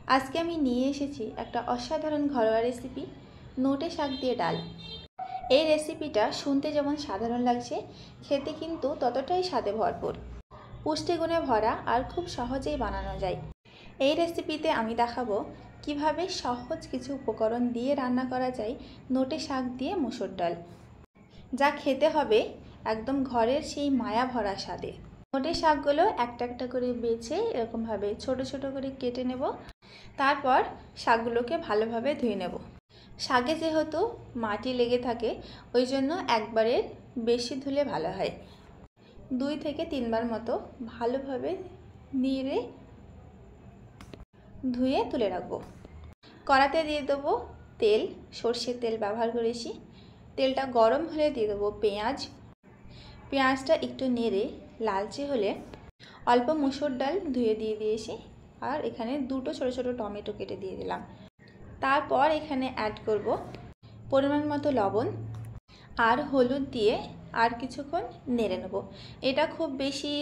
আজকে আমি নিয়ে এসেছি একটা অসাধারণ ঘরোয়া রেসিপি, নোটে শাক দিয়ে ডাল। এই রেসিপিটা শুনতে যেমন সাধারণ লাগছে, খেতে কিন্তু ততটাই স্বাদে ভরপুর, পুষ্টিগুণে ভরা আর খুব সহজেই বানানো যায়। এই রেসিপিতে আমি দেখাবো কিভাবে সহজ কিছু উপকরণ দিয়ে রান্না করা যায় নোটে শাক দিয়ে মসুর ডাল, যা খেতে হবে একদম ঘরের সেই মায়া ভরা স্বাদে। নোটে শাকগুলো একটা একটা করে বেছে এরকমভাবে ছোট ছোট করে কেটে নেব। তারপর শাকগুলোকে ভালোভাবে ধুয়ে নেব। শাকে যেহেতু মাটি লেগে থাকে, ওই জন্য একবারে বেশি ধুলে ভালো হয়। 2 থেকে 3 বার মতো ভালোভাবে নেড়ে ধুয়ে তুলে রাখবো। কড়াতে দিয়ে দেবো তেল, সর্ষের তেল ব্যবহার করেছি। তেলটা গরম হলে দিয়ে দেবো পেঁয়াজ। পেঁয়াজটা একটু নেড়ে লালচে হলে অল্প মসুর ডাল ধুয়ে দিয়ে দিয়েছি, আর এখানে 2টো ছোটো ছোটো টমেটো কেটে দিয়ে দিলাম। তারপর এখানে অ্যাড করব পরিমাণ মতো লবণ আর হলুদ দিয়ে আর কিছুক্ষণ নেড়ে নেব। এটা খুব বেশি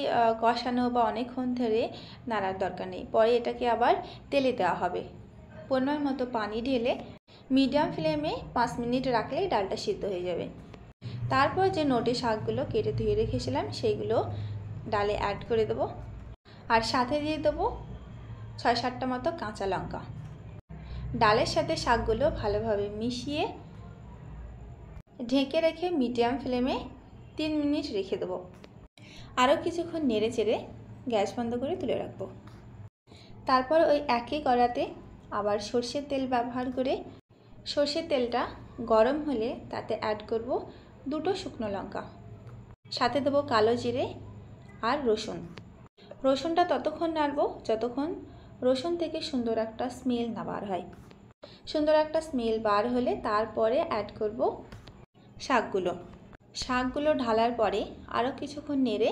কষানো বা অনেকক্ষণ ধরে নাড়ার দরকার নেই, পরে এটাকে আবার তেলে দেওয়া হবে। পরিমাণ মতো পানি ঢেলে মিডিয়াম ফ্লেমে 5 মিনিট রাখলেই ডালটা সিদ্ধ হয়ে যাবে। তারপর যে নোটে শাকগুলো কেটে ধুয়ে রেখেছিলাম সেইগুলো ডালে অ্যাড করে দেবো, আর সাথে দিয়ে দেবো 6-7টা মতো কাঁচা লঙ্কা। ডালের সাথে শাকগুলো ভালোভাবে মিশিয়ে ঢেকে রেখে মিডিয়াম ফ্লেমে 3 মিনিট রেখে দেবো। আরও কিছুক্ষণ নেড়ে চেড়ে গ্যাস বন্ধ করে তুলে রাখবো। তারপর ওই একই কড়াতে আবার সর্ষের তেল ব্যবহার করে সর্ষের তেলটা গরম হলে তাতে অ্যাড করব 2টো শুকনো লঙ্কা, সাথে দেবো কালো জিরে আর রসুন। রসুনটা ততক্ষণ নাড়বো যতক্ষণ রসুন থেকে সুন্দর একটা স্মেল না বার হয়। সুন্দর একটা স্মেল বার হলে তারপরে অ্যাড করব শাকগুলো ঢালার পরে আরও কিছুক্ষণ নেড়ে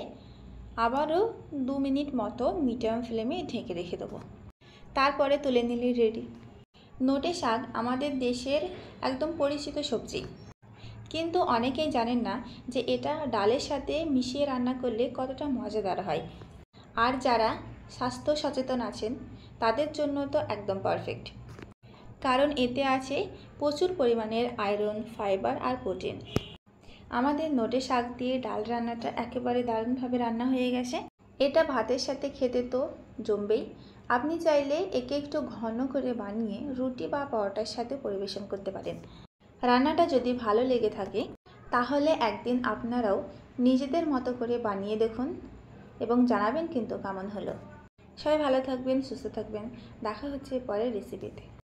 আবারও 2 মিনিট মতো মিডিয়াম ফ্লেমে ঢেকে রেখে দেবো। তারপরে তুলে নিলে রেডি। নোটে শাক আমাদের দেশের একদম পরিচিত সবজি, কিন্তু অনেকেই জানেন না যে এটা ডালের সাথে মিশিয়ে রান্না করলে কতটা মজাদার হয়। আর যারা স্বাস্থ্য সচেতন আছেন তাদের জন্য তো একদম পারফেক্ট, কারণ এতে আছে প্রচুর পরিমাণের আয়রন, ফাইবার আর প্রোটিন। আমাদের নোটে শাক দিয়ে ডাল রান্নাটা একেবারে দারুণভাবে রান্না হয়ে গেছে। এটা ভাতের সাথে খেতে তো জমবেই। আপনি চাইলে একে একটু ঘন করে বানিয়ে রুটি বা পরোটার সাথে পরিবেশন করতে পারেন। রান্নাটা যদি ভালো লেগে থাকে তাহলে একদিন আপনারাও নিজেদের মতো করে বানিয়ে দেখুন এবং জানাবেন কিন্তু কেমন হলো। সবাই ভালো থাকবেন, সুস্থ থাকবেন। দেখা হচ্ছে পরের রেসিপিতে।